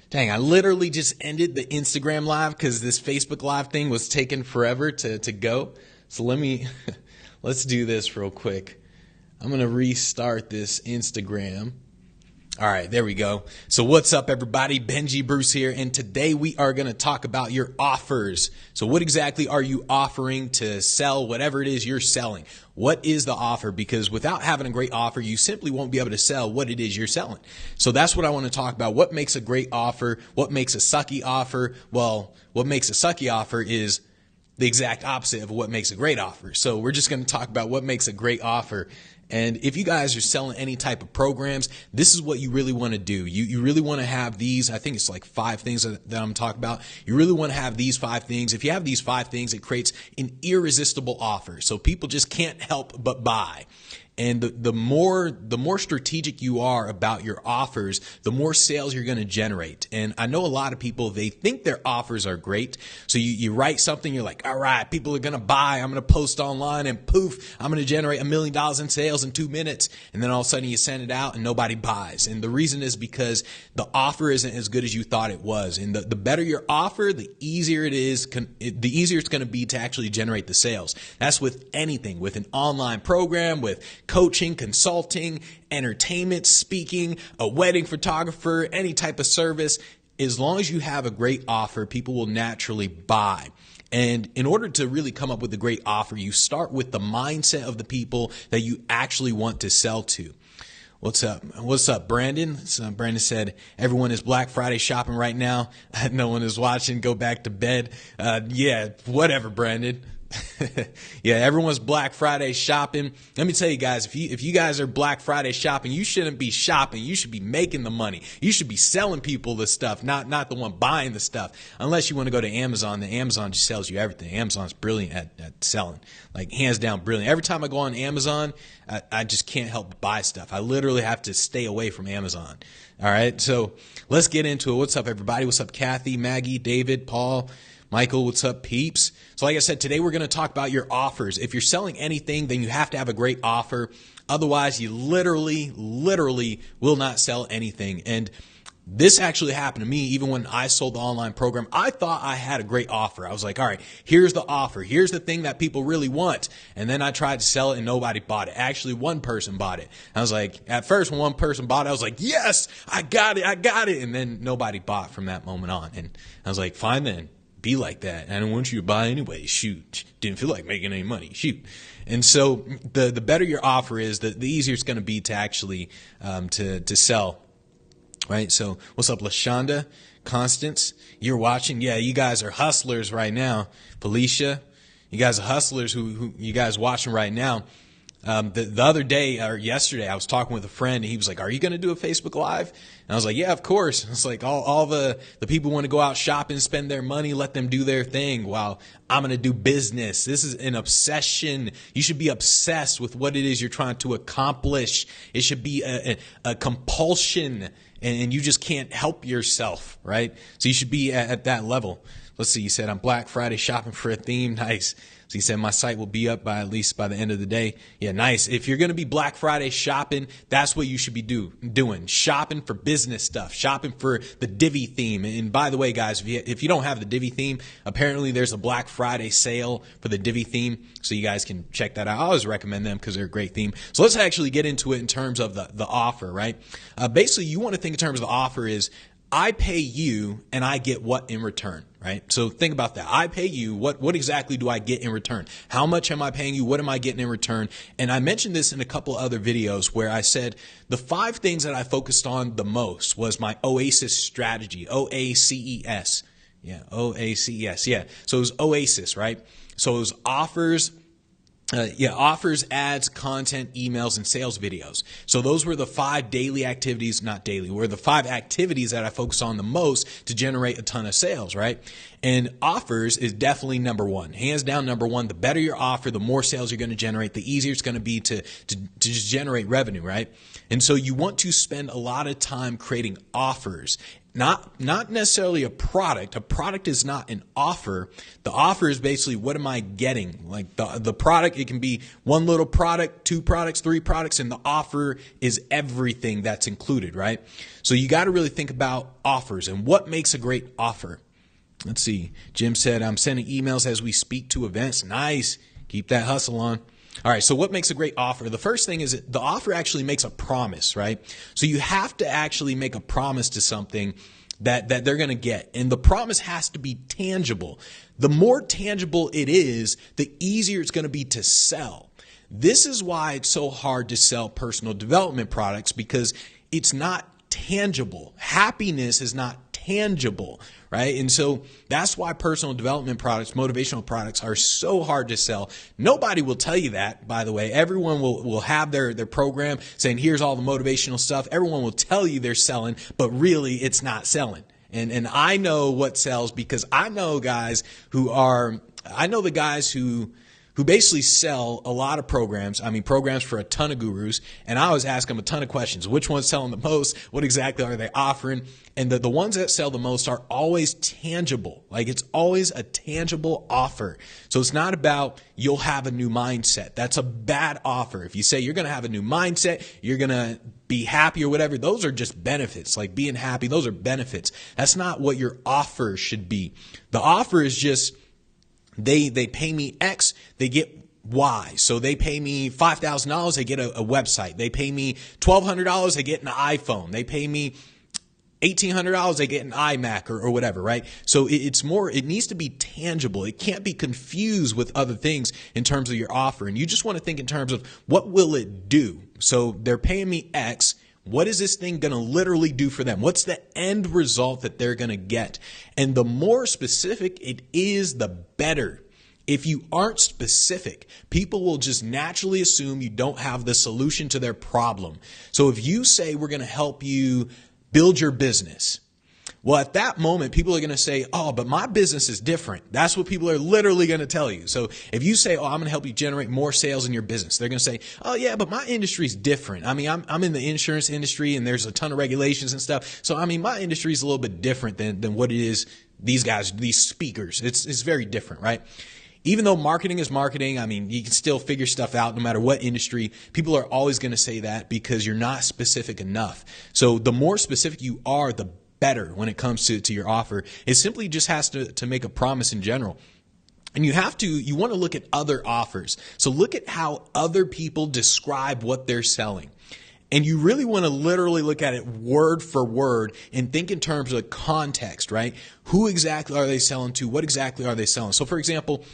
Dang, I literally just ended the Instagram live because this Facebook live thing was taking forever to go. So let's do this real quick. I'm going to restart this Instagram. All right, there we go. So what's up, everybody? Benji Bruce here, and today we are going to talk about your offers. So what exactly are you offering to sell whatever it is you're selling? What is the offer? Because without having a great offer, you simply won't be able to sell what it is you're selling. So that's what I want to talk about. What makes a great offer? What makes a sucky offer? Well, what makes a sucky offer is the exact opposite of what makes a great offer. So we're just going to talk about what makes a great offer. And if you guys are selling any type of programs, this is what you really want to do. You really want to have these, I think it's like 5 things that I'm talking about. You really want to have these 5 things. If you have these 5 things, it creates an irresistible offer. So people just can't help but buy. And the more strategic you are about your offers, the more sales you're going to generate. And I know a lot of people, they think their offers are great. So you write something, you're like, all right, people are going to buy. I'm going to post online and poof, I'm going to generate $1 million in sales in 2 minutes. And then all of a sudden you send it out and nobody buys. And the reason is because the offer isn't as good as you thought it was. And the better your offer, the easier it is, the easier it's going to be to actually generate the sales. That's with anything, with an online program, with coaching, consulting, entertainment, speaking, a wedding photographer, any type of service. As long as you have a great offer, people will naturally buy. And in order to really come up with a great offer, you start with the mindset of the people that you actually want to sell to. What's up? What's up, Brandon? So Brandon said, everyone is Black Friday shopping right now. No one is watching. Go back to bed. Yeah, whatever, Brandon. Yeah, everyone's Black Friday shopping. Let me tell you guys, if you guys are Black Friday shopping, you shouldn't be shopping. You should be making the money. You should be selling people the stuff, not the one buying the stuff. Unless you want to go to Amazon. The Amazon just sells you everything. Amazon's brilliant at selling, like hands down brilliant. Every time I go on Amazon, I just can't help but buy stuff. I literally have to stay away from Amazon. All right, so let's get into it. What's up, everybody? What's up, Kathy, Maggie, David, Paul, Michael? What's up, peeps? So like I said, today we're going to talk about your offers. If you're selling anything, then you have to have a great offer. Otherwise, you literally will not sell anything. And this actually happened to me even when I sold the online program. I thought I had a great offer. I was like, all right, here's the offer. Here's the thing that people really want. And then I tried to sell it and nobody bought it. Actually, one person bought it. I was like, at first when one person bought it, I was like, yes, I got it. And then nobody bought from that moment on. And I was like, fine then. Be like that. I don't want you to buy anyway. Shoot. Didn't feel like making any money. Shoot. And so the better your offer is, the easier it's going to be to actually to sell. Right? So what's up, LaShonda? Constance, you're watching. Yeah, you guys are hustlers right now. Felicia, you guys are hustlers who you guys watching right now. The other day or yesterday, I was talking with a friend and he was like, are you going to do a Facebook Live? And I was like, yeah, of course. It's like all the people want to go out shopping, spend their money, let them do their thing while I'm going to do business. This is an obsession. You should be obsessed with what it is you're trying to accomplish. It should be a compulsion and you just can't help yourself, right? So you should be at that level. Let's see. You said, I'm Black Friday shopping for a theme. Nice. So he said, my site will be up by at least by the end of the day. Yeah, nice. If you're going to be Black Friday shopping, that's what you should be doing. Shopping for business stuff. Shopping for the Divi theme. And by the way, guys, if you don't have the Divi theme, apparently there's a Black Friday sale for the Divi theme. So you guys can check that out. I always recommend them because they're a great theme. So let's actually get into it in terms of the offer, right? Basically, you want to think in terms of the offer is, I pay you and I get what in return, right? So think about that. I pay you. What exactly do I get in return? How much am I paying you? What am I getting in return? And I mentioned this in a couple other videos where I said the 5 things that I focused on the most was my OACES strategy, OACES. Yeah, OACES. Yeah. So it was OACES, right? So it was offers, offers, ads, content, emails, and sales videos. So those were the 5 daily activities, not daily, were the 5 activities that I focused on the most to generate a ton of sales, right? And offers is definitely number 1. Hands down, number 1. The better your offer, the more sales you're going to generate, the easier it's going to be to just generate revenue, right? And so you want to spend a lot of time creating offers. not necessarily a product. A product is not an offer. The offer is basically, what am I getting? Like the product, it can be one little product, 2 products, 3 products, and the offer is everything that's included, right? So you got to really think about offers and what makes a great offer. Let's see. Jim said, I'm sending emails as we speak to events. Nice. Keep that hustle on. All right. So what makes a great offer? The first thing is the offer actually makes a promise, right? So you have to actually make a promise to something that they're going to get. And the promise has to be tangible. The more tangible it is, the easier it's going to be to sell. This is why it's so hard to sell personal development products, because it's not tangible. Happiness is not tangible, right? And so that's why personal development products, motivational products are so hard to sell. Nobody will tell you that, by the way. Everyone will have their program saying, here's all the motivational stuff. Everyone will tell you they're selling, but really it's not selling. And I know what sells, because I know guys I know the guys who basically sell a lot of programs. I mean, programs for a ton of gurus. And I always ask them a ton of questions. Which one's selling the most? What exactly are they offering? And the ones that sell the most are always tangible. Like, it's always a tangible offer. So it's not about you'll have a new mindset. That's a bad offer. If you say you're going to have a new mindset, you're going to be happy or whatever, those are just benefits. Like being happy, those are benefits. That's not what your offer should be. The offer is just, they pay me X, they get Y. So they pay me $5,000, they get a website. They pay me $1,200, they get an iPhone. They pay me $1,800, they get an iMac or whatever, right? So it needs to be tangible. It can't be confused with other things in terms of your offer. And you just want to think in terms of, what will it do? So they're paying me X. What is this thing going to literally do for them? What's the end result that they're going to get? And the more specific it is, the better. If you aren't specific, people will just naturally assume you don't have the solution to their problem. So if you say, we're going to help you build your business, well, at that moment, people are going to say, oh, but my business is different. That's what people are literally going to tell you. So if you say, oh, I'm going to help you generate more sales in your business, they're going to say, oh, yeah, but my industry is different. I mean, I'm in the insurance industry and there's a ton of regulations and stuff. So, I mean, my industry is a little bit different than what it is these guys, these speakers. It's very different, right? Even though marketing is marketing, I mean, you can still figure stuff out no matter what industry. People are always going to say that because you're not specific enough. So the more specific you are, the better when it comes to your offer. It simply just has to make a promise in general. And you want to look at other offers. So look at how other people describe what they're selling. And you really want to literally look at it word for word and think in terms of context, right? Who exactly are they selling to? What exactly are they selling? So for example,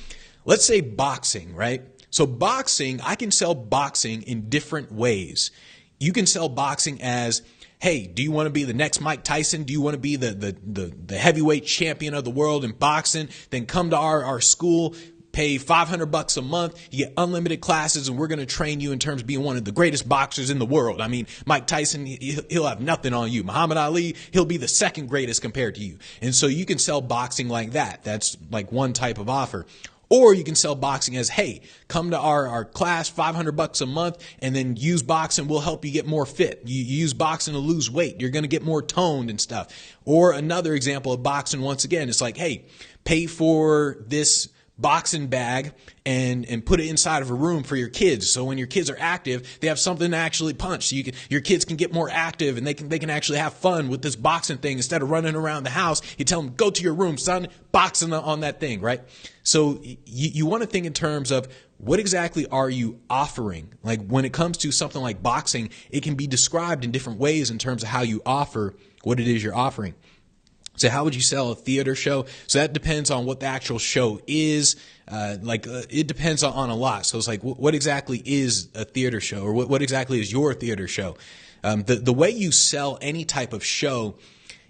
let's say boxing, right? So boxing, I can sell boxing in different ways. You can sell boxing as, hey, do you want to be the next Mike Tyson? Do you want to be the heavyweight champion of the world in boxing? Then come to our school, pay $500 a month. You get unlimited classes, and we're going to train you in terms of being one of the greatest boxers in the world. I mean, Mike Tyson, he'll have nothing on you. Muhammad Ali, he'll be the second greatest compared to you. And so you can sell boxing like that. That's like one type of offer. Or you can sell boxing as, hey, come to our class, $500 a month, and then use boxing. We'll help you get more fit. You use boxing to lose weight. You're going to get more toned and stuff. Or another example of boxing, once again, it's like, hey, pay for this boxing bag and put it inside of a room for your kids. So when your kids are active, they have something to actually punch. So your kids can get more active, and they can actually have fun with this boxing thing. Instead of running around the house, you tell them, go to your room, son, boxing on that thing, right? So you want to think in terms of, what exactly are you offering? Like when it comes to something like boxing, it can be described in different ways in terms of how you offer what it is you're offering. So how would you sell a theater show? So that depends on what the actual show is. It depends on a lot. So it's like, what exactly is a theater show, or what exactly is your theater show? The way you sell any type of show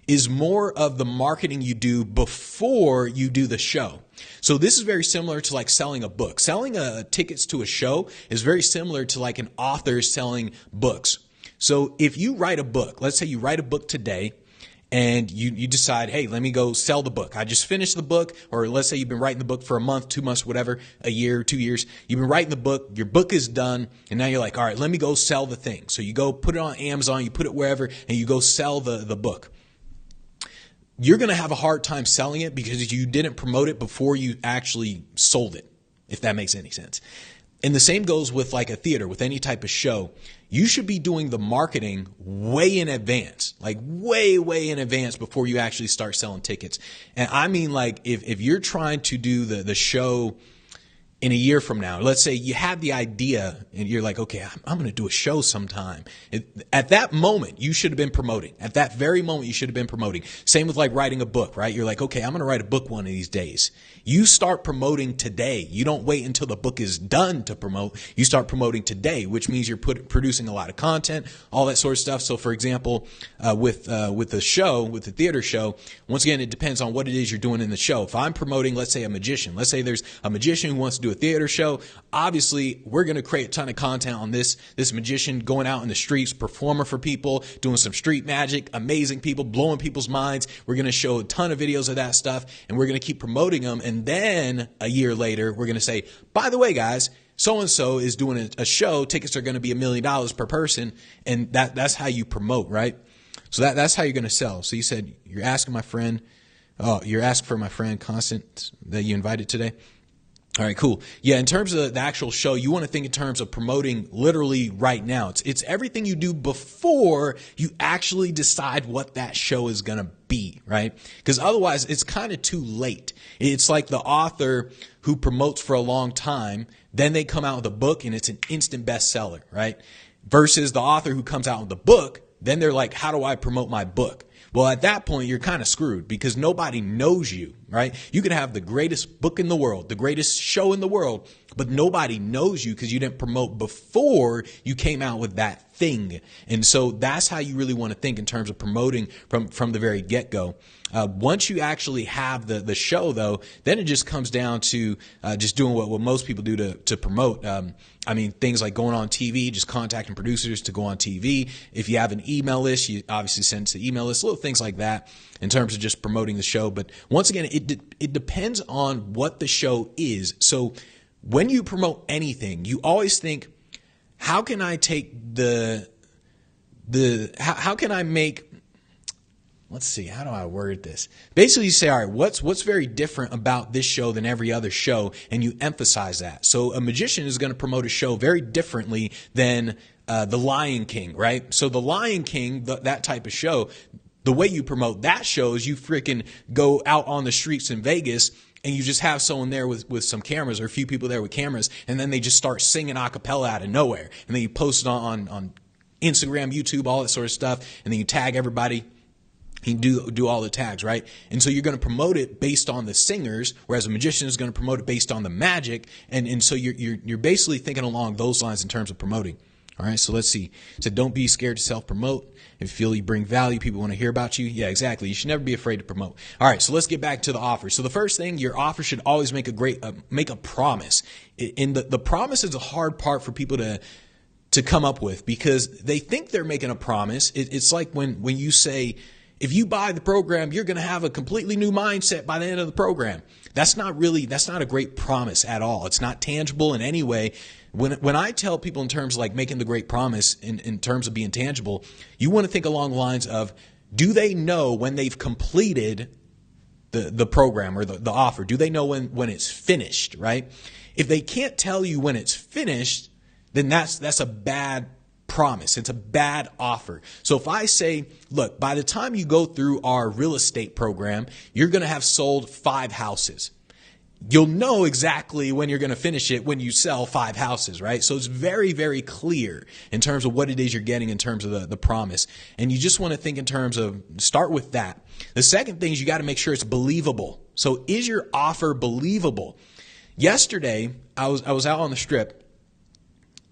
is more of the marketing you do before you do the show. So this is very similar to like selling a book. Selling tickets to a show is very similar to like an author selling books. So if you write a book, let's say you write a book today, and you decide, hey, let me go sell the book. I just finished the book, or let's say you've been writing the book for a month, 2 months, whatever, a year, 2 years. You've been writing the book, your book is done, and now you're like, all right, let me go sell the thing. So you go put it on Amazon, you put it wherever, and you go sell the book. you're going to have a hard time selling it because you didn't promote it before you actually sold it, if that makes any sense. And the same goes with like a theater, with any type of show. You should be doing the marketing way in advance, like way, way in advance before you actually start selling tickets. And I mean, like if you're trying to do the show in a year from now, let's say you have the idea and you're like, okay, I'm going to do a show sometime. At that moment, you should have been promoting. At that very moment, you should have been promoting. Same with like writing a book, right? You're like, okay, I'm going to write a book one of these days. You start promoting today. You don't wait until the book is done to promote. You start promoting today, which means you're producing a lot of content, all that sort of stuff. So for example, with the show, with the theater show, once again, it depends on what it is you're doing in the show. If I'm promoting, let's say a magician, let's say there's a magician who wants to do a theater show. Obviously, we're going to create a ton of content on this magician going out in the streets, performing for people, doing some street magic, amazing people, blowing people's minds. We're going to show a ton of videos of that stuff, and we're going to keep promoting them. And then a year later, we're going to say, by the way, guys, so-and-so is doing a show. Tickets are going to be $1 million per person. And that's how you promote, right? So that's how you're going to sell. So you said you're asking my friend, you're asking for my friend Constant that you invited today. All right, cool. Yeah, in terms of the actual show, you want to think in terms of promoting literally right now. It's everything you do before you actually decide what that show is going to be, right? Because otherwise, it's kind of too late. It's like the author who promotes for a long time, then they come out with a book and it's an instant bestseller, right? Versus the author who comes out with a book, then they're like, how do I promote my book? Well, at that point, you're kind of screwed because nobody knows you, right? You could have the greatest book in the world, the greatest show in the world, but nobody knows you because you didn't promote before you came out with that thing. And so that's how you really want to think in terms of promoting from the very get-go. Once you actually have the show, though, then it just comes down to just doing what most people do to promote. I mean, things like going on TV, just contacting producers to go on TV. If you have an email list, you obviously send it to the email list, little things like that in terms of just promoting the show. But once again, it depends on what the show is. So when you promote anything, you always think, how can I take how can I make, let's see, how do I word this? Basically, you say, all right, what's very different about this show than every other show? And you emphasize that. So a magician is going to promote a show very differently than The Lion King, right? So The Lion King, that type of show, the way you promote that show is you freaking go out on the streets in Vegas and you just have someone there with some cameras or a few people there with cameras, and then they just start singing a cappella out of nowhere. And then you post it on Instagram, YouTube, all that sort of stuff, and then you tag everybody. You do all the tags, right? And so you're going to promote it based on the singers, whereas a magician is going to promote it based on the magic. And so you're basically thinking along those lines in terms of promoting. All right, so let's see. So don't be scared to self-promote. If you feel you bring value, people want to hear about you. Yeah, exactly. You should never be afraid to promote. All right, so let's get back to the offer. So the first thing, your offer should always make a promise. And the promise is a hard part for people to come up with because they think they're making a promise. It's like when you say, if you buy the program, you're going to have a completely new mindset by the end of the program. That's not a great promise at all. It's not tangible in any way. When I tell people in terms of like making the great promise in terms of being tangible, you want to think along the lines of, do they know when they've completed the program or the offer? Do they know when it's finished, right? If they can't tell you when it's finished, then that's a bad promise. It's a bad offer. So if I say, look, by the time you go through our real estate program, you're going to have sold 5 houses. You'll know exactly when you're going to finish it when you sell 5 houses, right? So it's very, very clear in terms of what it is you're getting in terms of the promise. And you just want to think in terms of, start with that. The second thing is you got to make sure it's believable. So is your offer believable? Yesterday, I was out on the strip.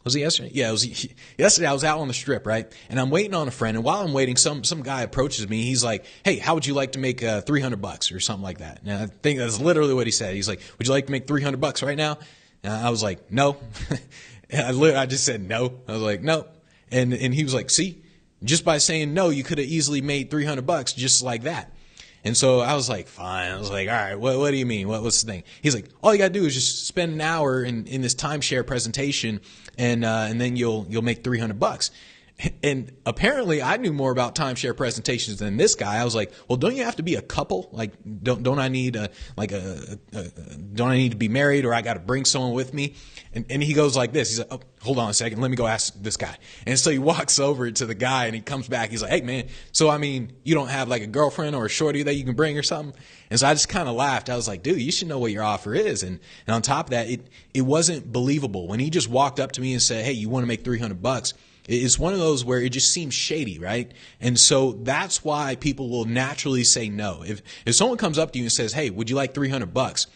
Was it yesterday? Yeah, it was yesterday. I was out on the strip, right? And I'm waiting on a friend. And while I'm waiting, some guy approaches me. He's like, "Hey, how would you like to make $300 or something like that?" And I think that's literally what he said. He's like, "Would you like to make $300 right now?" And I was like, "No." I just said no. I was like, "No." And he was like, "See, just by saying no, you could have easily made $300 just like that." And so I was like, fine. I was like, all right, what do you mean? What's the thing? He's like, all you got to do is just spend an hour in this timeshare presentation and then you'll make $300. And apparently I knew more about timeshare presentations than this guy. I was like, well, don't you have to be a couple? Like, don't I need don't I need to be married, or I got to bring someone with me? And he goes like this. He's like, oh, hold on a second. Let me go ask this guy. And so he walks over to the guy and he comes back. He's like, hey man, so I mean, you don't have like a girlfriend or a shorty that you can bring or something? And so I just kind of laughed. I was like, dude, you should know what your offer is. And on top of that, it wasn't believable. When he just walked up to me and said, hey, you want to make $300? It's one of those where it just seems shady, right? And so that's why people will naturally say no. If someone comes up to you and says, hey, would you like $300?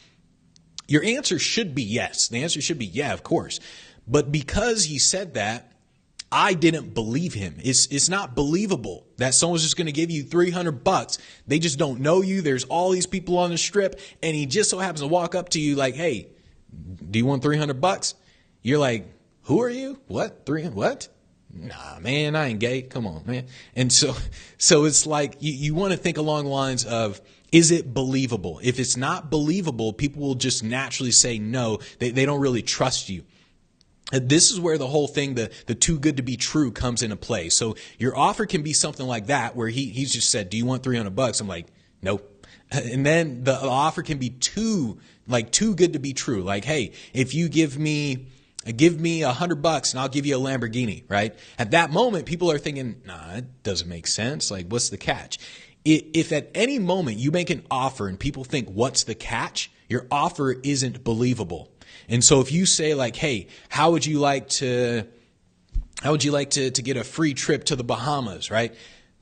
Your answer should be yes. The answer should be yeah, of course. But because he said that, I didn't believe him. It's not believable that someone's just going to give you $300. They just don't know you. There's all these people on the strip, and he just so happens to walk up to you like, hey, do you want $300? You're like, who are you? What? What? Nah, man, I ain't gay. Come on, man. And so it's like you want to think along the lines of, is it believable? If it's not believable, people will just naturally say no. They don't really trust you. This is where the whole thing, the too good to be true, comes into play. So your offer can be something like that, where he's just said, do you want $300? I'm like, nope. And then the offer can be too good to be true. Like, hey, if you give me $100 and I'll give you a Lamborghini, right? At that moment, people are thinking, nah, it doesn't make sense. Like, what's the catch? If at any moment you make an offer and people think, what's the catch? Your offer isn't believable. And so if you say like, hey, how would you like to get a free trip to the Bahamas, right?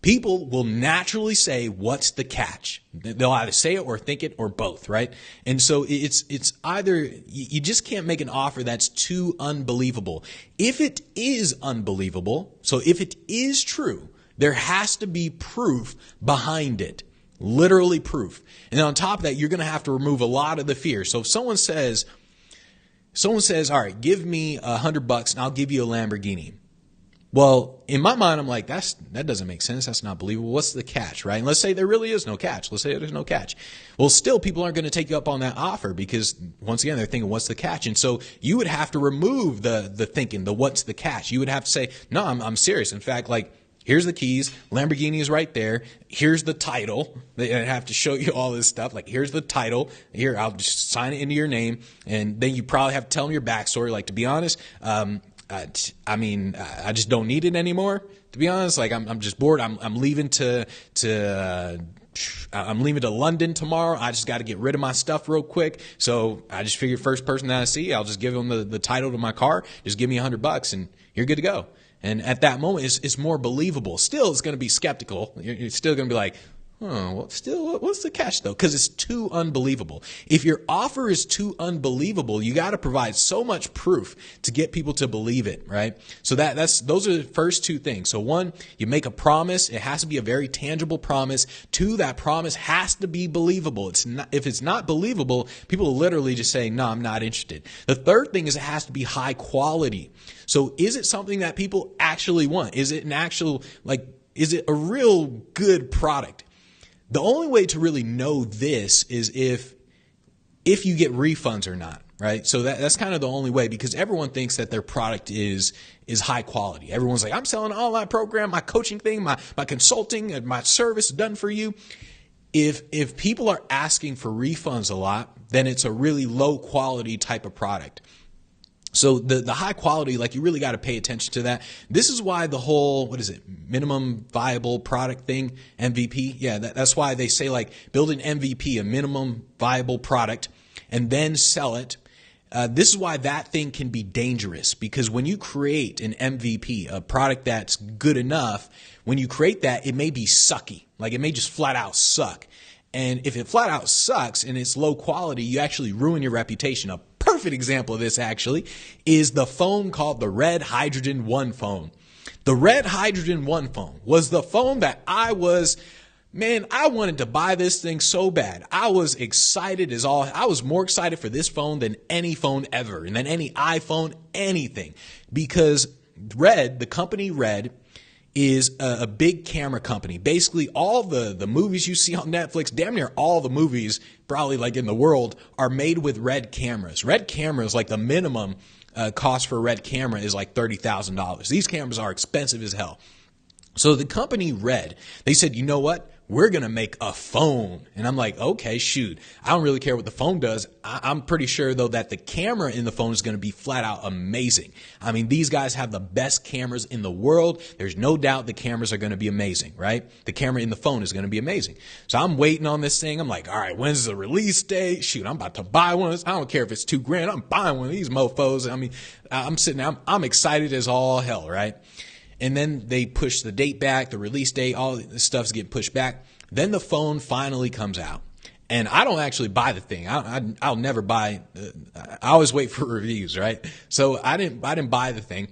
People will naturally say, what's the catch? They'll either say it or think it or both, right? And so it's either, you just can't make an offer that's too unbelievable. If it is unbelievable, so if it is true, there has to be proof behind it. Literally proof. And on top of that, you're going to have to remove a lot of the fear. So if someone says, all right, give me $100 and I'll give you a Lamborghini. Well, in my mind, I'm like, that doesn't make sense. That's not believable. What's the catch, right? And let's say there really is no catch. Let's say there's no catch. Well, still, people aren't going to take you up on that offer because, once again, they're thinking, what's the catch? And so you would have to remove the thinking, the what's the catch. You would have to say, no, I'm serious. In fact, like, here's the keys. Lamborghini is right there. Here's the title. They have to show you all this stuff. Like, here's the title. Here, I'll just sign it into your name. And then you probably have to tell them your backstory. Like, to be honest, I just don't need it anymore. To be honest, like I'm just bored. I'm leaving I'm leaving to London tomorrow. I just got to get rid of my stuff real quick. So I just figured first person that I see, I'll just give them the title to my car. Just give me $100 and you're good to go. And at that moment, it's more believable. Still, it's going to be skeptical. You're still going to be like, oh, well, still, what's the catch though? Because it's too unbelievable. If your offer is too unbelievable, you got to provide so much proof to get people to believe it, right? So those are the first two things. So one, you make a promise. It has to be a very tangible promise. Two, that promise has to be believable. If it's not believable, people will literally just say, no, I'm not interested. The third thing is it has to be high quality. So is it something that people actually want? Is it is it a real good product? The only way to really know this is if you get refunds or not, right? So that's kind of the only way, because everyone thinks that their product is high quality. Everyone's like, I'm selling an online program, my coaching thing, my consulting, and my service done for you. If people are asking for refunds a lot, then it's a really low quality type of product. So the high quality, like, you really got to pay attention to that. This is why the whole, minimum viable product thing, MVP. Yeah, that's why they say, like, build an MVP, a minimum viable product, and then sell it. This is why that thing can be dangerous, because when you create an MVP, a product that's good enough, when you create that, it may be sucky. Like, it may just flat out suck. And if it flat out sucks and it's low quality, you actually ruin your reputation. A perfect example of this, actually, is the phone called the Red Hydrogen 1 phone. The Red Hydrogen 1 phone was the phone that I wanted to buy this thing so bad. I was excited I was more excited for this phone than any phone ever, and than any iPhone, anything. Because the company Red, is a big camera company. Basically, all the movies you see on Netflix, damn near all the movies probably like in the world, are made with Red cameras. Red cameras, like the minimum cost for a Red camera is like $30,000. These cameras are expensive as hell. So the company Red, they said, you know what? We're going to make a phone. And I'm like, okay, shoot. I don't really care what the phone does. I'm pretty sure, though, that the camera in the phone is going to be flat out amazing. I mean, these guys have the best cameras in the world. There's no doubt the cameras are going to be amazing, right? The camera in the phone is going to be amazing. So I'm waiting on this thing. I'm like, all right, when's the release date? Shoot, I'm about to buy one. I don't care if it's $2,000. I'm buying one of these mofos. I mean, I'm sitting there. I'm excited as all hell, right? And then they push the date back, the release date, all this stuff's getting pushed back. Then the phone finally comes out. And I don't actually buy the thing. I'll never buy. I always wait for reviews, right? So I didn't buy the thing.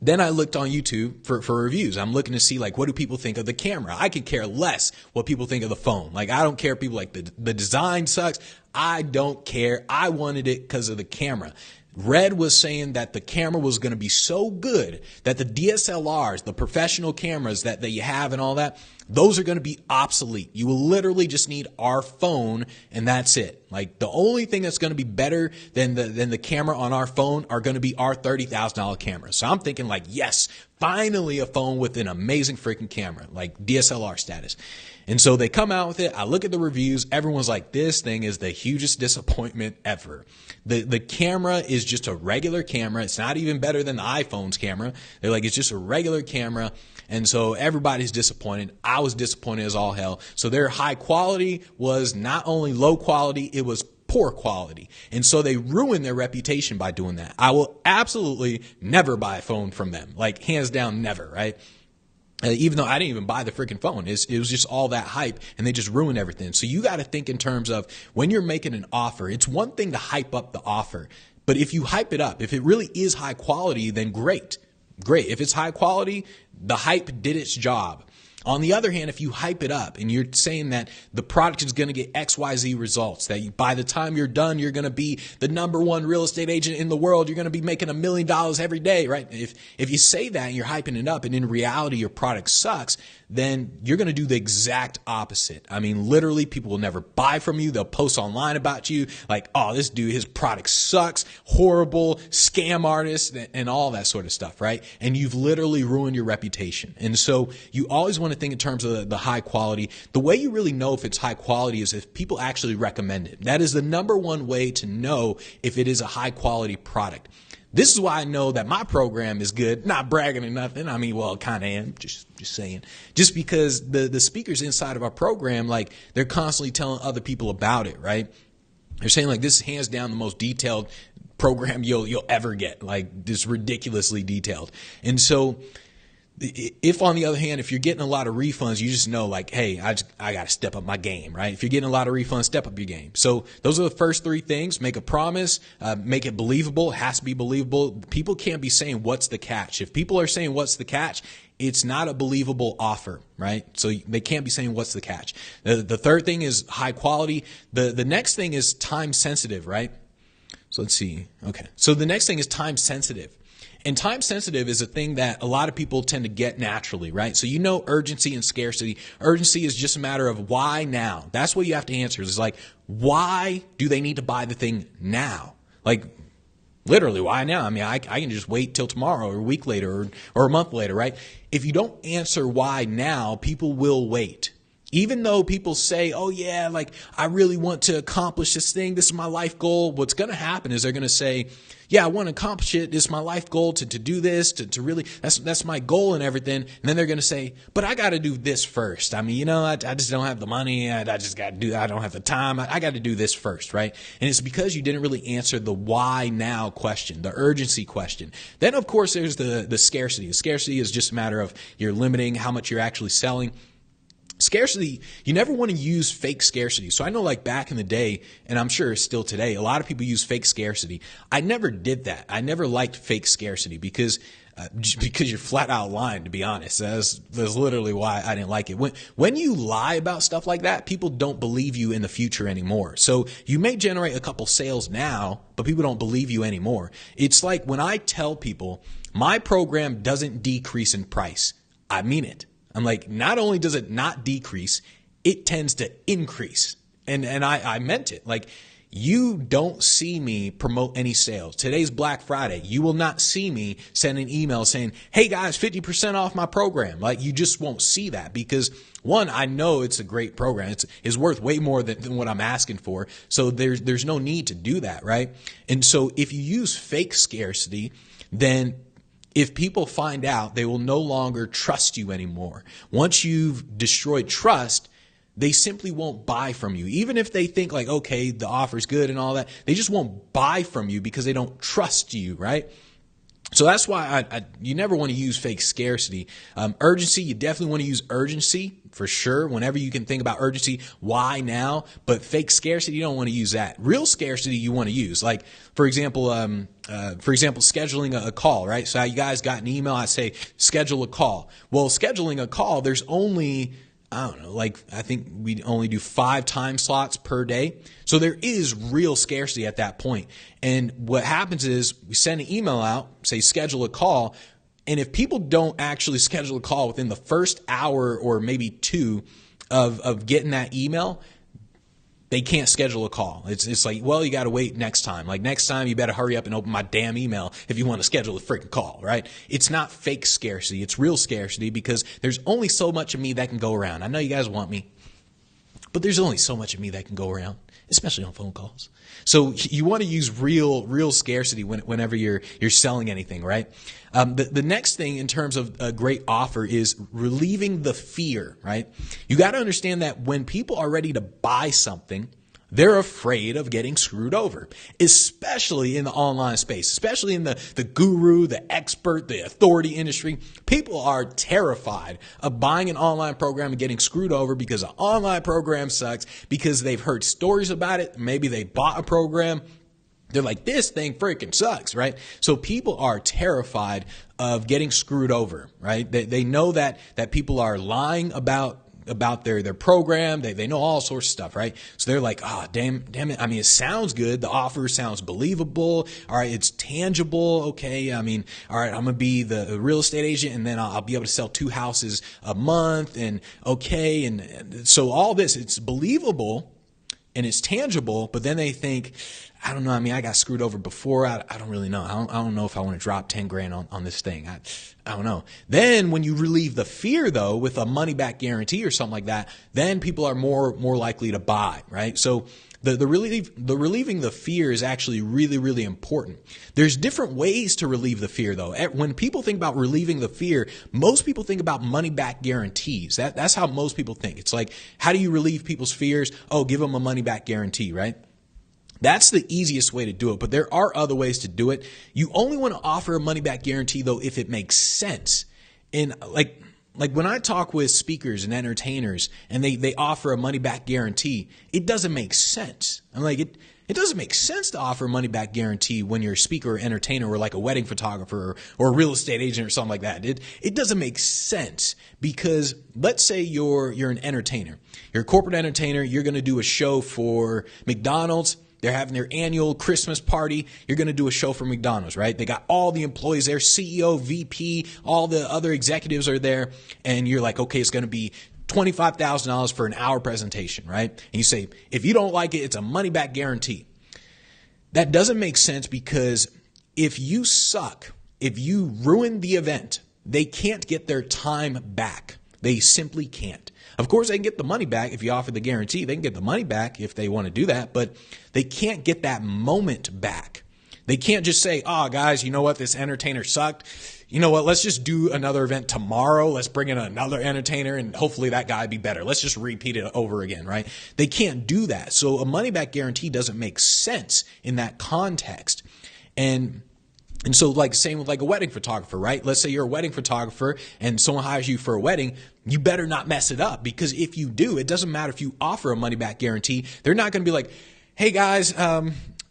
Then I looked on YouTube for reviews. I'm looking to see, like, what do people think of the camera? I could care less what people think of the phone. Like, I don't care if people like the design sucks. I don't care. I wanted it because of the camera. Red was saying that the camera was going to be so good that the DSLRs, the professional cameras that you have and all that, those are going to be obsolete. You will literally just need our phone and that's it. Like, the only thing that's going to be better than the camera on our phone are going to be our $30,000 cameras. So I'm thinking, like, yes, finally a phone with an amazing freaking camera, like DSLR status. And so they come out with it. I look at the reviews. Everyone's like, this thing is the hugest disappointment ever. The camera is just a regular camera. It's not even better than the iPhone's camera. They're like, it's just a regular camera. And so everybody's disappointed. I was disappointed as all hell. So their high quality was not only low quality, it was poor quality. And so they ruined their reputation by doing that. I will absolutely never buy a phone from them. Like, hands down, never, right? Even though I didn't even buy the freaking phone. It was just all that hype and they just ruined everything. So you got to think in terms of when you're making an offer, it's one thing to hype up the offer. But if you hype it up, if it really is high quality, then great. Great. If it's high quality, the hype did its job. On the other hand, if you hype it up and you're saying that the product is going to get XYZ results, that by the time you're done, you're going to be the #1 real estate agent in the world, you're going to be making $1 million every day, right? If you say that and you're hyping it up and in reality your product sucks, then you're going to do the exact opposite. I mean, literally, people will never buy from you. They'll post online about you like, oh, this dude, his product sucks, horrible, scam artist, and all that sort of stuff, right? And you've literally ruined your reputation. And so you always want to think in terms of the high quality. The way you really know if it's high quality is if people actually recommend it. That is the #1 way to know if it is a high quality product. This is why I know that my program is good. Not bragging or nothing. I mean, well, kind of am. Just saying. Just because the speakers inside of our program, like, they're constantly telling other people about it, right? They're saying, like, this is hands down the most detailed program you'll ever get. Like, this ridiculously detailed. And so if, on the other hand, if you're getting a lot of refunds, you just know, like, hey, I got to step up my game, right? If you're getting a lot of refunds, step up your game. So those are the first 3 things. Make a promise, make it believable. It has to be believable. People can't be saying, what's the catch? If people are saying, what's the catch? It's not a believable offer, right? So they can't be saying, what's the catch? The third thing is high quality. The next thing is time sensitive, right? So let's see. Okay. So the next thing is time sensitive. And time sensitive is a thing that a lot of people tend to get naturally, right? So you know urgency and scarcity. Urgency is just a matter of why now. That's what you have to answer. It's like, why do they need to buy the thing now? Like, literally, why now? I mean, I can just wait till tomorrow or a week later or a month later, right? If you don't answer why now, people will wait. Even though people say, oh yeah, like, I really want to accomplish this thing. This is my life goal. What's going to happen is they're going to say, yeah, I want to accomplish it. This is my life goal to do this, to really, that's my goal and everything. And then they're going to say, but I got to do this first. I mean, I just don't have the money. I just got to do, I don't have the time. I got to do this first, right? And it's because you didn't really answer the why now question, the urgency question. Then, of course, there's the scarcity. The scarcity is just a matter of you're limiting how much you're actually selling. Scarcity, you never want to use fake scarcity. So I know, like, back in the day, and I'm sure still today, a lot of people use fake scarcity. I never did that. I never liked fake scarcity because you're flat out lying, to be honest. That's literally why I didn't like it. When you lie about stuff like that, people don't believe you in the future anymore. So you may generate a couple sales now, but people don't believe you anymore. It's like when I tell people my program doesn't decrease in price, I mean it. I'm like, not only does it not decrease, it tends to increase. And I meant it. Like, you don't see me promote any sales. Today's Black Friday. You will not see me send an email saying, hey guys, 50% off my program. Like, you just won't see that because, one, I know it's a great program. It's worth way more than what I'm asking for. So there's no need to do that, right? And so if you use fake scarcity, then if people find out, they will no longer trust you anymore. Once you've destroyed trust, they simply won't buy from you. Even if they think like, okay, the offer's good and all that, they just won't buy from you because they don't trust you, right? So that's why you never want to use fake scarcity. Urgency, you definitely want to use urgency for sure. Whenever you can think about urgency, why now? But fake scarcity, you don't want to use that. Real scarcity, you want to use. Like, for example, scheduling a call, right? So you guys got an email, I say, schedule a call. Well, scheduling a call, there's only, I don't know, like I think we only do 5 time slots per day. So there is real scarcity at that point. And what happens is we send an email out, say schedule a call. And if people don't actually schedule a call within the first hour or maybe 2 of getting that email, they can't schedule a call. It's like, well, you got to wait next time. Like next time you better hurry up and open my damn email if you want to schedule a freaking call, right? It's not fake scarcity. It's real scarcity because there's only so much of me that can go around. I know you guys want me, but there's only so much of me that can go around, especially on phone calls. So you want to use real scarcity whenever you're selling anything, right? The next thing in terms of a great offer is relieving the fear, right? You got to understand that when people are ready to buy something, they're afraid of getting screwed over, especially in the online space, especially in the guru, the expert, the authority industry. People are terrified of buying an online program and getting screwed over because an online program sucks, because they've heard stories about it. Maybe they bought a program. They're like, this thing freaking sucks, right? So people are terrified of getting screwed over, right? They know that people are lying about their program. They know all sorts of stuff, right? So they're like, oh, damn it. I mean, it sounds good. The offer sounds believable. All right. It's tangible. Okay. I mean, all right, I'm going to be the real estate agent and then I'll be able to sell 2 houses a month and okay. And so all this, it's believable and it's tangible, but then they think, I don't know. I mean, I got screwed over before. I don't really know. I don't know if I want to drop 10 grand on this thing. I don't know. Then when you relieve the fear though, with a money back guarantee or something like that, then people are more likely to buy, right? So the relieving the fear is actually really important. There's different ways to relieve the fear though. When people think about relieving the fear, most people think about money back guarantees. That's how most people think. It's like, how do you relieve people's fears? Oh, give them a money back guarantee, right? That's the easiest way to do it, but there are other ways to do it. You only want to offer a money back guarantee though if it makes sense. And like when I talk with speakers and entertainers and they offer a money back guarantee, it doesn't make sense. I'm like, it doesn't make sense to offer a money back guarantee when you're a speaker or entertainer or like a wedding photographer or a real estate agent or something like that. It doesn't make sense because let's say you're an entertainer. You're a corporate entertainer. You're going to do a show for McDonald's. They're having their annual Christmas party. You're going to do a show for McDonald's, right? They got all the employees there, CEO, VP, all the other executives are there. And you're like, okay, it's going to be $25,000 for an hour presentation, right? And you say, if you don't like it, it's a money back guarantee. That doesn't make sense because if you suck, if you ruin the event, they can't get their time back. They simply can't. Of course, they can get the money back if you offer the guarantee. They can get the money back if they want to do that, but they can't get that moment back. They can't just say, oh, guys, you know what? This entertainer sucked. You know what? Let's just do another event tomorrow. Let's bring in another entertainer and hopefully that guy be better. Let's just repeat it over again, right? They can't do that. So a money back guarantee doesn't make sense in that context. And so like same with like a wedding photographer, right? Let's say you're a wedding photographer and someone hires you for a wedding. You better not mess it up because if you do, it doesn't matter if you offer a money back guarantee. They're not going to be like, hey guys,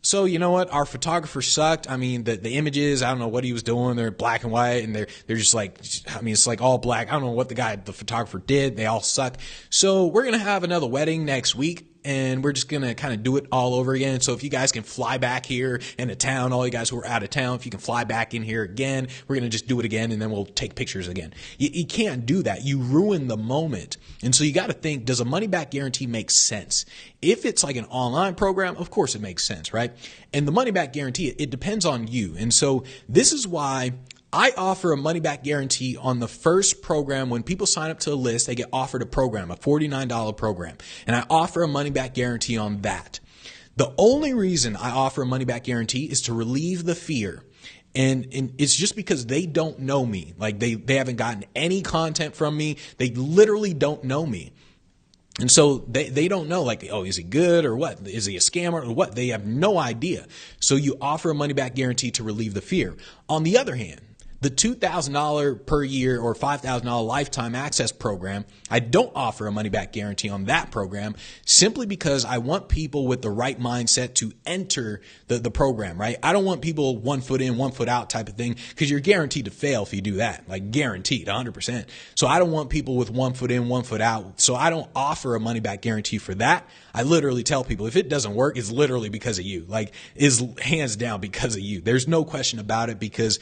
so you know what? Our photographer sucked. I mean, the images, I don't know what he was doing. They're black and white and they're just like, I mean, it's like all black. I don't know what the photographer did. They all suck. So we're going to have another wedding next week. and we're just going to kind of do it all over again. So if you guys can fly back here into town, all you guys who are out of town, if you can fly back in here again, we're going to just do it again, and then we'll take pictures again. You can't do that. You ruin the moment. And so you got to think, does a money back guarantee make sense? If it's like an online program, of course it makes sense, right? And the money back guarantee, it depends on you. And so this is why I offer a money back guarantee on the first program. When people sign up to a list, they get offered a program, a $49 program. And I offer a money back guarantee on that. The only reason I offer a money back guarantee is to relieve the fear. And it's just because they don't know me. Like they haven't gotten any content from me. They literally don't know me. And so they don't know, like, oh, is he good or what? Is he a scammer or what? They have no idea. So you offer a money back guarantee to relieve the fear. On the other hand, the $2,000 per year or $5,000 lifetime access program, I don't offer a money back guarantee on that program simply because I want people with the right mindset to enter the program, right? I don't want people 1 foot in, 1 foot out type of thing, because you're guaranteed to fail if you do that, like guaranteed 100%. So I don't want people with 1 foot in, 1 foot out. So I don't offer a money back guarantee for that. I literally tell people if it doesn't work, it's literally because of you, like is hands down because of you. There's no question about it, because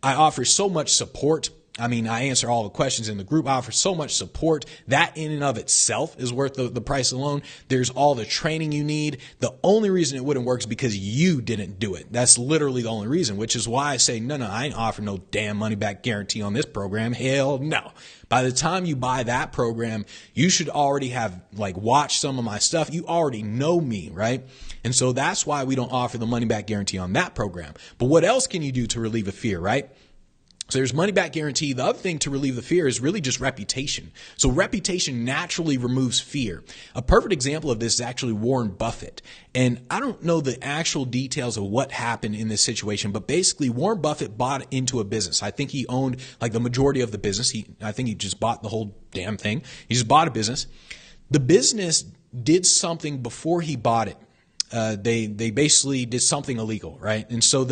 I offer so much support. I mean, I answer all the questions in the group. I offer so much support. That in and of itself is worth the price alone. There's all the training you need. The only reason it wouldn't work is because you didn't do it. That's literally the only reason, which is why I say, no, I ain't offering no damn money back guarantee on this program. Hell no. By the time you buy that program, you should already have like watched some of my stuff. You already know me, right? And so that's why we don't offer the money back guarantee on that program. But what else can you do to relieve a fear, right? So there's money back guarantee. The other thing to relieve the fear is really just reputation. So reputation naturally removes fear. A perfect example of this is actually Warren Buffett. And I don't know the actual details of what happened in this situation, but basically Warren Buffett bought into a business. I think he owned like the majority of the business. I think he just bought the whole damn thing. He just bought a business. The business did something before he bought it. They basically did something illegal, right? And so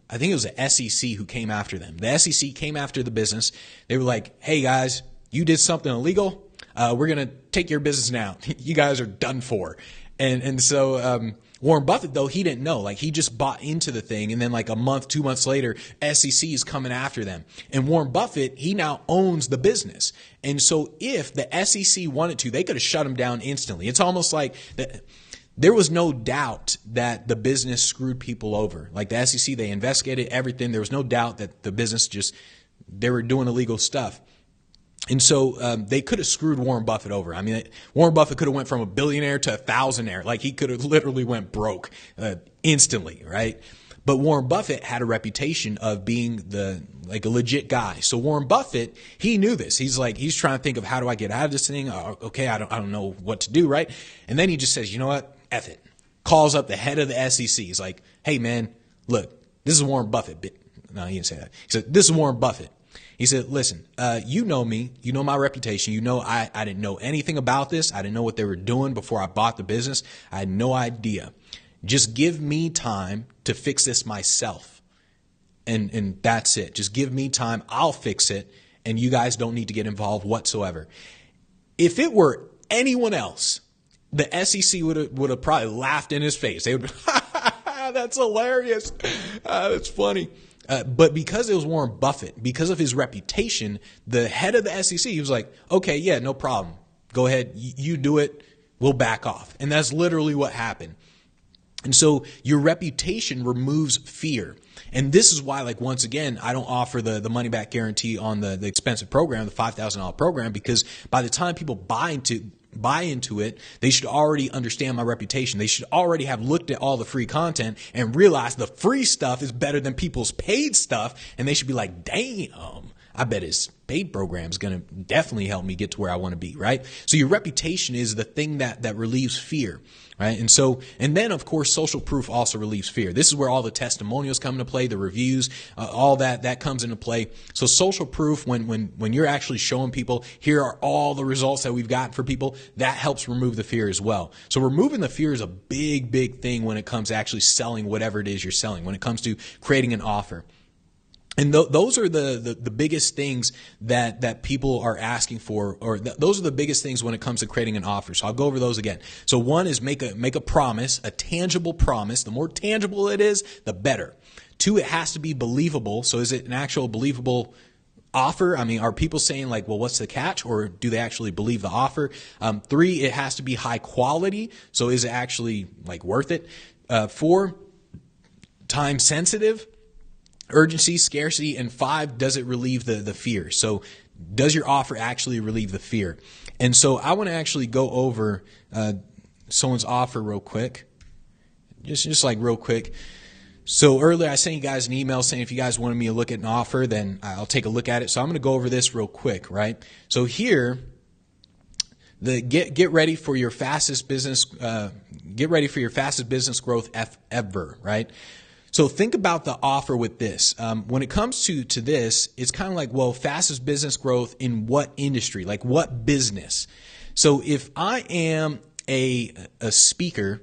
I think it was the SEC who came after them. The SEC came after the business. They were like, hey guys, you did something illegal. We're going to take your business now. You guys are done for. And so Warren Buffett, though, he didn't know. Like he just bought into the thing. And then like a month, 2 months later, SEC is coming after them. And Warren Buffett, he now owns the business. And so if the SEC wanted to, they could have shut him down instantly. It's almost like that. There was no doubt that the business screwed people over. Like the SEC, they investigated everything. There was no doubt that the business they were doing illegal stuff. And so they could have screwed Warren Buffett over. I mean, Warren Buffett could have went from a billionaire to a thousandaire. Like he could have literally went broke instantly, right? But Warren Buffett had a reputation of being like a legit guy. So Warren Buffett, he knew this. He's trying to think of how do I get out of this thing? Okay, I don't know what to do, right? And then he just says, you know what? F it. Calls up the head of the SEC. He's like, hey man, look, this is Warren Buffett. No, he didn't say that. He said, this is Warren Buffett. He said, listen, you know me, you know my reputation. You know, I didn't know anything about this. I didn't know what they were doing before I bought the business. I had no idea. Just give me time to fix this myself. And that's it. Just give me time. I'll fix it. And you guys don't need to get involved whatsoever. If it were anyone else, the SEC would have probably laughed in his face. They would be, that's hilarious. That's funny. But because it was Warren Buffett, because of his reputation, the head of the SEC, he was like, okay, yeah, no problem. Go ahead. You do it. We'll back off. And that's literally what happened. And so your reputation removes fear. And this is why, like, once again, I don't offer the money back guarantee on the expensive program, the $5,000 program, because by the time people buy into it, they should already understand my reputation. They should already have looked at all the free content and realized the free stuff is better than people's paid stuff. And they should be like, damn, I bet his paid program is going to definitely help me get to where I want to be, right? So your reputation is the thing that relieves fear, right? And then of course, social proof also relieves fear. This is where all the testimonials come into play, the reviews, all that comes into play. So social proof, when you're actually showing people, here are all the results that we've gotten for people, that helps remove the fear as well. So removing the fear is a big, big thing when it comes to actually selling whatever it is you're selling, when it comes to creating an offer. And those are the biggest things that people are asking for, or those are the biggest things when it comes to creating an offer. So I'll go over those again. So one is make a promise, a tangible promise. The more tangible it is, the better. Two, it has to be believable. So is it an actual believable offer? I mean, are people saying like, well, what's the catch? Or do they actually believe the offer? Three, it has to be high quality. So is it actually like worth it? Four, time sensitive. Urgency, scarcity, and five, does it relieve the fear? So does your offer actually relieve the fear? And so I want to actually go over someone's offer real quick, just like real quick. So earlier I sent you guys an email saying if you guys wanted me to look at an offer, then I'll take a look at it. So I'm going to go over this real quick, right? So here, the get ready for your fastest business growth ever, right? So think about the offer with this. When it comes to this, it's kind of like, well, fastest business growth in what industry? Like what business? So if I am a speaker,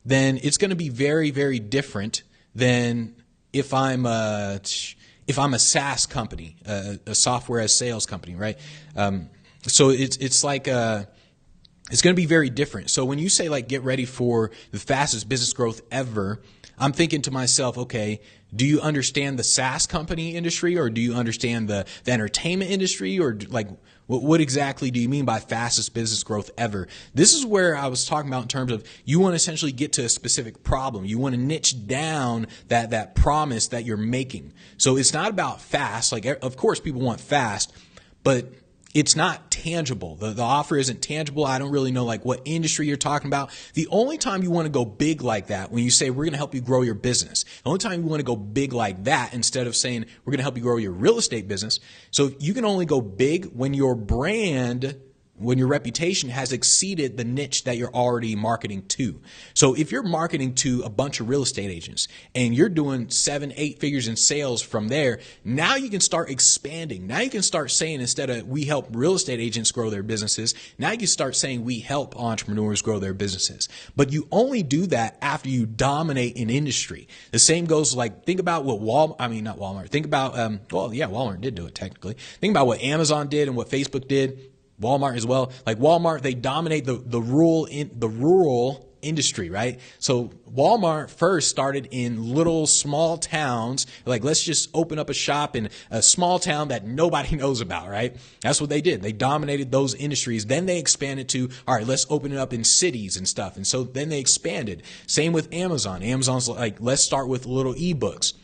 then it's going to be very, very different than if I'm a SaaS company, a software as sales company, right? So it's like it's going to be very different. So when you say like get ready for the fastest business growth ever, I'm thinking to myself, okay, do you understand the SaaS company industry, or do you understand the entertainment industry, or like what exactly do you mean by fastest business growth ever? This is where I was talking about in terms of you want to essentially get to a specific problem. You want to niche down that promise that you're making. So it's not about fast. Like, of course people want fast, but it's not tangible. The offer isn't tangible. I don't really know like what industry you're talking about. The only time you want to go big like that, when you say we're going to help you grow your business, the only time you want to go big like that instead of saying we're going to help you grow your real estate business. So you can only go big when your brand, when your reputation has exceeded the niche that you're already marketing to. So if you're marketing to a bunch of real estate agents and you're doing 7-8 figures in sales from there, now you can start expanding. Now you can start saying, instead of we help real estate agents grow their businesses, now you can start saying we help entrepreneurs grow their businesses. But you only do that after you dominate an industry. The same goes like, think about what Walmart. Think about, Walmart did do it technically. Think about what Amazon did and what Facebook did. Walmart as well. Like Walmart, they dominate the rural industry, right? So Walmart first started in little small towns. Like, let's just open up a shop in a small town that nobody knows about, right? That's what they did. They dominated those industries. Then they expanded to, all right, let's open it up in cities and stuff. And so then they expanded. Same with Amazon. Amazon's like, let's start with little ebooks.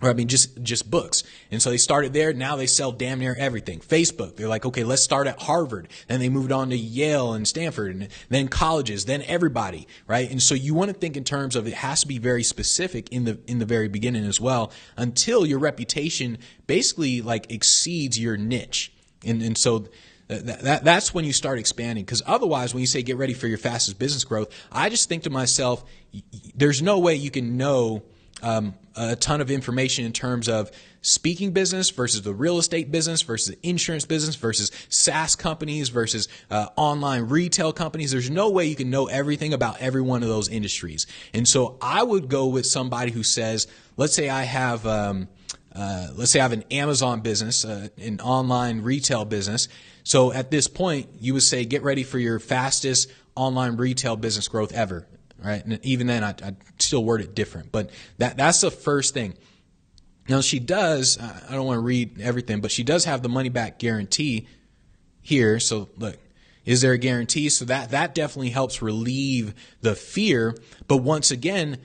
Or just books. And so they started there. Now they sell damn near everything. Facebook, they're like, okay, let's start at Harvard. Then they moved on to Yale and Stanford, and then colleges, then everybody, right? And so you want to think in terms of, it has to be very specific in the very beginning as well, until your reputation basically like exceeds your niche. And so that's when you start expanding. Because otherwise, when you say get ready for your fastest business growth, I just think to myself, there's no way you can know a ton of information in terms of speaking business versus the real estate business versus the insurance business versus SaaS companies versus online retail companies. There's no way you can know everything about every one of those industries. And so I would go with somebody who says, let's say I have an Amazon business, an online retail business. So at this point, you would say, get ready for your fastest online retail business growth ever. Right. And even then, I still word it different. But that's the first thing. Now, she does, I don't want to read everything, but she does have the money back guarantee here. So look, is there a guarantee? So that definitely helps relieve the fear. But once again,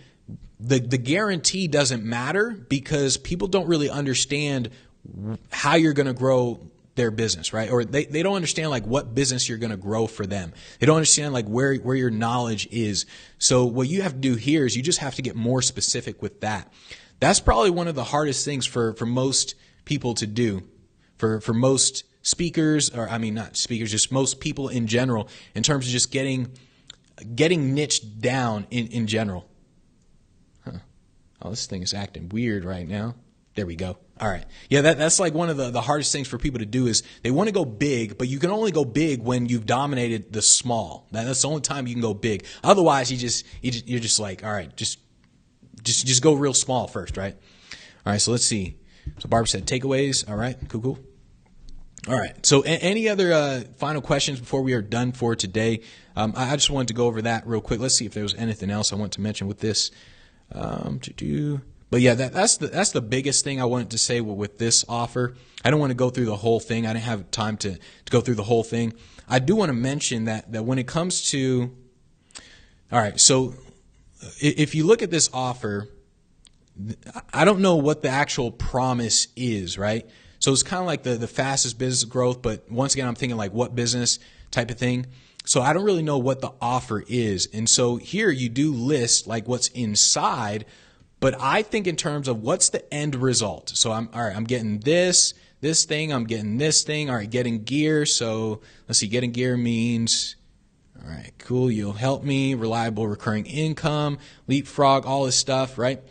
the guarantee doesn't matter because people don't really understand how you're going to grow their business, right? Or they don't understand like what business you're going to grow for them. They don't understand like where your knowledge is. So what you have to do here is you just have to get more specific with that. That's probably one of the hardest things for most people to do, for most speakers, or I mean not speakers, just most people in general, in terms of just getting niched down in general. Oh, this thing is acting weird right now. There we go. All right. Yeah, that's like one of the hardest things for people to do is they want to go big, but you can only go big when you've dominated the small. That's the only time you can go big. Otherwise, you're just like, all right, just go real small first, right? All right, so let's see. So Barbara said takeaways. All right, cool. All right. So any other final questions before we are done for today? I just wanted to go over that real quick. Let's see if there was anything else I want to mention with this. But yeah, that's the biggest thing I wanted to say with this offer. I don't want to go through the whole thing. I didn't have time to go through the whole thing. I do want to mention that when it comes to, all right, so if you look at this offer, I don't know what the actual promise is, right? So it's kind of like the fastest business growth, but once again, I'm thinking like what business type of thing. So I don't really know what the offer is. And so here you do list like what's inside, but I think in terms of what's the end result. So I'm getting this thing, I'm getting this thing. All right, getting gear. So let's see, getting gear means, all right, cool. You'll help me, reliable recurring income, leapfrog, all this stuff, right?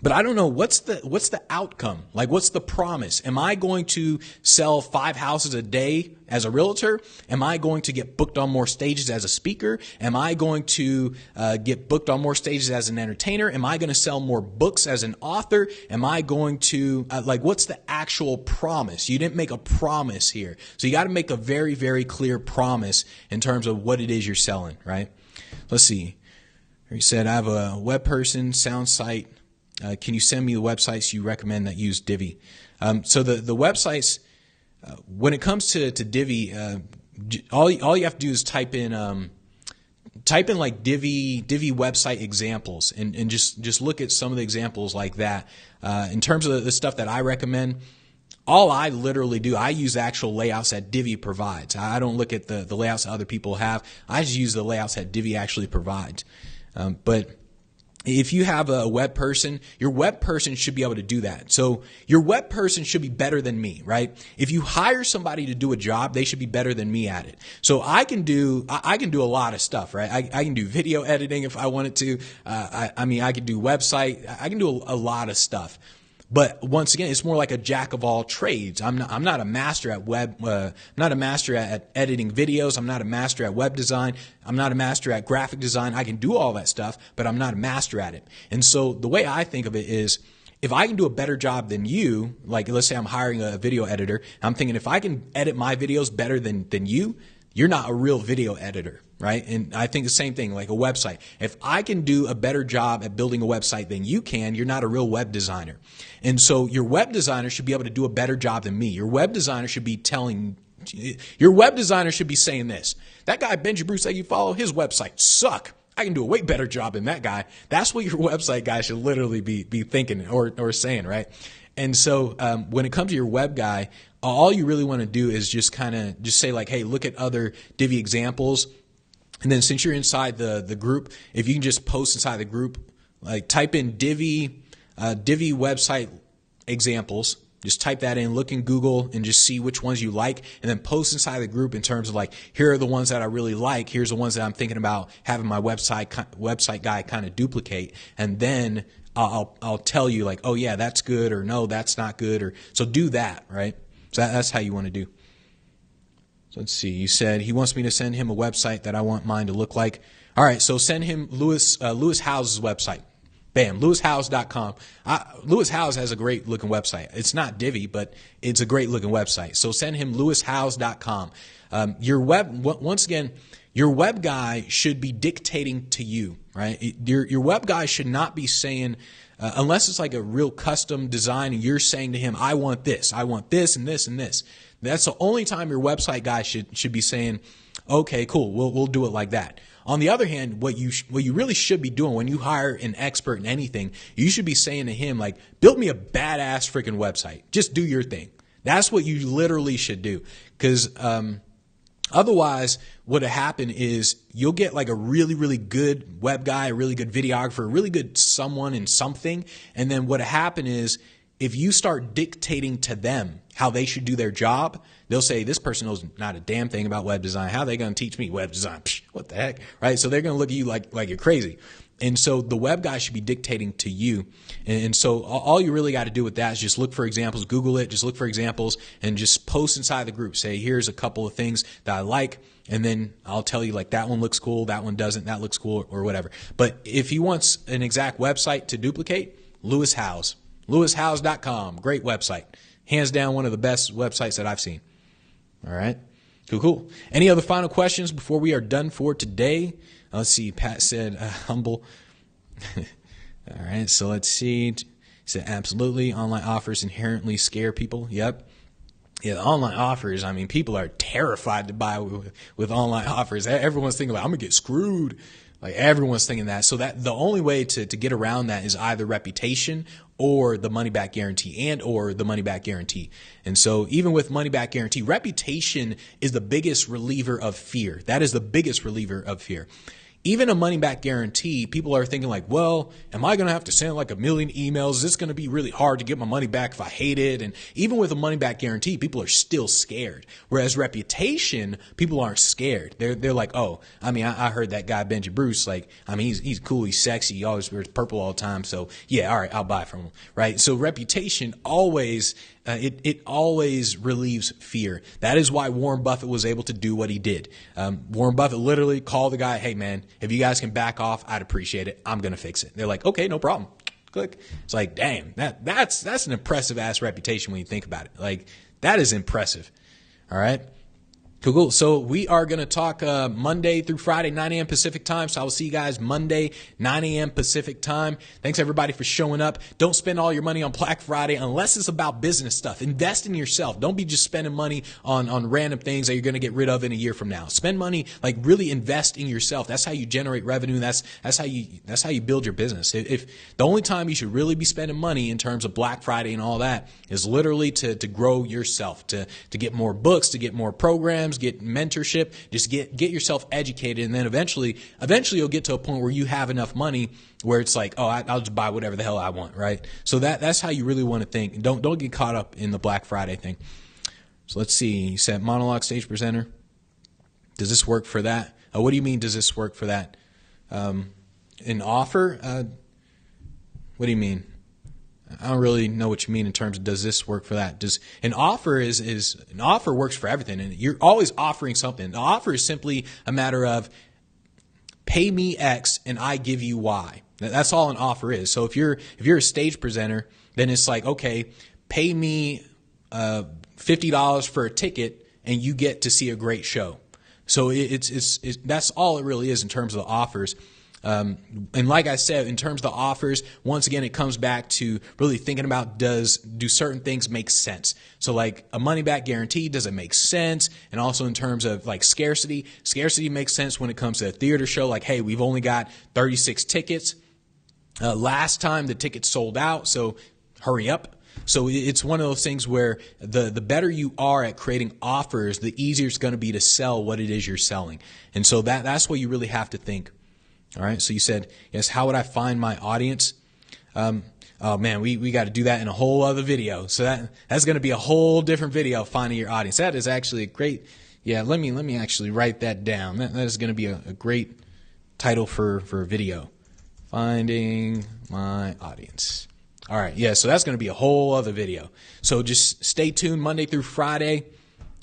But I don't know what's the outcome. Like, what's the promise? Am I going to sell 5 houses a day as a realtor? Am I going to get booked on more stages as a speaker? Am I going to get booked on more stages as an entertainer? Am I going to sell more books as an author? Am I going to what's the actual promise? You didn't make a promise here, so you got to make a very, very clear promise in terms of what it is you're selling, right? Let's see. He said, I have a web person, sound site. Can you send me the websites you recommend that use Divi? So the websites, when it comes to Divi, all you have to do is type in like Divi website examples and just look at some of the examples like that. In terms of the stuff that I recommend, all I literally do, I use the actual layouts that Divi provides. I don't look at the layouts that other people have. I just use the layouts that Divi actually provides. But if you have a web person, your web person should be able to do that. So your web person should be better than me, right? If you hire somebody to do a job, they should be better than me at it. So I can do a lot of stuff, right? I can do video editing if I wanted to. I can do website. I can do a lot of stuff. But once again, it's more like a jack of all trades. I'm not a master at I'm not a master at editing videos. I'm not a master at web design. I'm not a master at graphic design. I can do all that stuff, but I'm not a master at it. And so the way I think of it is, if I can do a better job than you, like let's say I'm hiring a video editor, I'm thinking if I can edit my videos better than you, you're not a real video editor, right? And I think the same thing, like a website. If I can do a better job at building a website than you can, you're not a real web designer. And so your web designer should be able to do a better job than me. Your web designer should be saying this: that guy, Benji Bruce, that you follow, his website suck. I can do a way better job than that guy. That's what your website guy should literally be thinking or saying, right? And so when it comes to your web guy, all you really want to do is just say like, hey, look at other Divi examples. And then since you're inside the group, if you can just post inside the group, like type in Divi website examples, just type that in, look in Google and just see which ones you like, and then post inside the group in terms of like, here are the ones that I really like. Here's the ones that I'm thinking about having my website guy kind of duplicate. And then I'll tell you like, oh yeah, that's good, or no, that's not good. Or so do that, right? So that's how you want to do. So let's see. You said he wants me to send him a website that I want mine to look like. All right, so send him Lewis Howes' website. Bam, lewishowes.com. Lewis Howes has a great looking website. It's not Divi, but it's a great looking website. So send him lewishowes.com. Once again, your web guy should be dictating to you, right? Your web guy should not be saying, unless it's like a real custom design and you're saying to him, I want this, and this, and this. That's the only time your website guy should be saying, okay, cool, we'll do it like that. On the other hand, what you really should be doing when you hire an expert in anything, you should be saying to him, like, build me a badass freaking website. Just do your thing. That's what you literally should do. Because otherwise, what'll happen is you'll get like a really, really good web guy, a really good videographer, a really good someone in something. And then what'll happen is, if you start dictating to them how they should do their job, they'll say, this person knows not a damn thing about web design. How are they going to teach me web design? Psh, what the heck, right? So they're going to look at you like you're crazy. And so the web guy should be dictating to you. And so all you really got to do with that is just look for examples, Google it, just look for examples, and just post inside the group. Say, here's a couple of things that I like. And then I'll tell you, like, that one looks cool, that one doesn't, that looks cool, or whatever. But if he wants an exact website to duplicate, Lewis Howes. LewisHowes.com. Great website. Hands down one of the best websites that I've seen. All right. Cool. Any other final questions before we are done for today? Let's see. Pat said humble. All right. So let's see. He said absolutely. Online offers inherently scare people. Yep. Yeah, the online offers, I mean, people are terrified to buy with online offers. Everyone's thinking about, I'm going to get screwed. Like everyone's thinking that. So that the only way to get around that is either reputation or the money back guarantee or the money back guarantee. And so even with money back guarantee, reputation is the biggest reliever of fear. That is the biggest reliever of fear. Even a money back guarantee, people are thinking like, well, am I going to have to send like 1 million emails? Is this going to be really hard to get my money back if I hate it? And even with a money back guarantee, people are still scared. Whereas reputation, people aren't scared. They're like, oh, I mean, I heard that guy, Benji Bruce, like, I mean, he's cool. He's sexy. He always wears purple all the time. So yeah, all right, I'll buy from him. Right. So reputation always, it always relieves fear. That is why Warren Buffett was able to do what he did. Warren Buffett literally called the guy, hey man, if you guys can back off, I'd appreciate it. I'm going to fix it. They're like, okay, no problem. Click. It's like, damn, that's an impressive ass reputation when you think about it. Like that is impressive. All right. Cool. So we are going to talk Monday through Friday, 9 a.m. Pacific time. So I will see you guys Monday, 9 a.m. Pacific time. Thanks everybody for showing up. Don't spend all your money on Black Friday unless it's about business stuff. Invest in yourself. Don't be just spending money on random things that you're going to get rid of in a year from now. Spend money, like really invest in yourself. That's how you generate revenue. That's how you build your business. If the only time you should really be spending money in terms of Black Friday and all that is literally to grow yourself, to get more books, to get more programs, get mentorship, just get yourself educated, and then eventually you'll get to a point where you have enough money where it's like, oh, I'll just buy whatever the hell I want, right? So that's how you really want to think. Don't get caught up in the Black Friday thing. So let's see. You said monologue stage presenter. Does this work for that? What do you mean? Does this work for that? An offer? What do you mean? I don't really know what you mean in terms of does this work for that? Does an offer is an offer works for everything, and you're always offering something. The offer is simply a matter of pay me X and I give you Y. That's all an offer is. So if you're a stage presenter, then it's like, okay, pay me $50 for a ticket and you get to see a great show. So it's that's all it really is in terms of the offers. And like I said, in terms of the offers, once again, it comes back to really thinking about do certain things make sense? So like a money back guarantee, does it make sense? And also in terms of like scarcity makes sense when it comes to a theater show. Like, hey, we've only got 36 tickets. Last time the tickets sold out, so hurry up. So it's one of those things where the better you are at creating offers, the easier it's going to be to sell what it is you're selling. And so that's what you really have to think. All right. So you said, yes, how would I find my audience? Oh man, we got to do that in a whole other video. So that's going to be a whole different video, finding your audience. That is actually a great, yeah, let me actually write that down. That is going to be a great title for a video. Finding my audience. All right. Yeah. So that's going to be a whole other video. So just stay tuned Monday through Friday.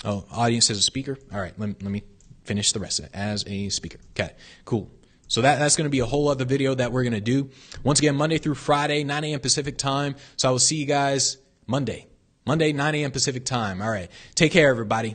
Oh, audience as a speaker. All right. Let me finish the rest of it as a speaker. Okay, cool. So that's going to be a whole other video that we're going to do. Once again, Monday through Friday, 9 a.m. Pacific time. So I will see you guys Monday, 9 a.m. Pacific time. All right. Take care, everybody.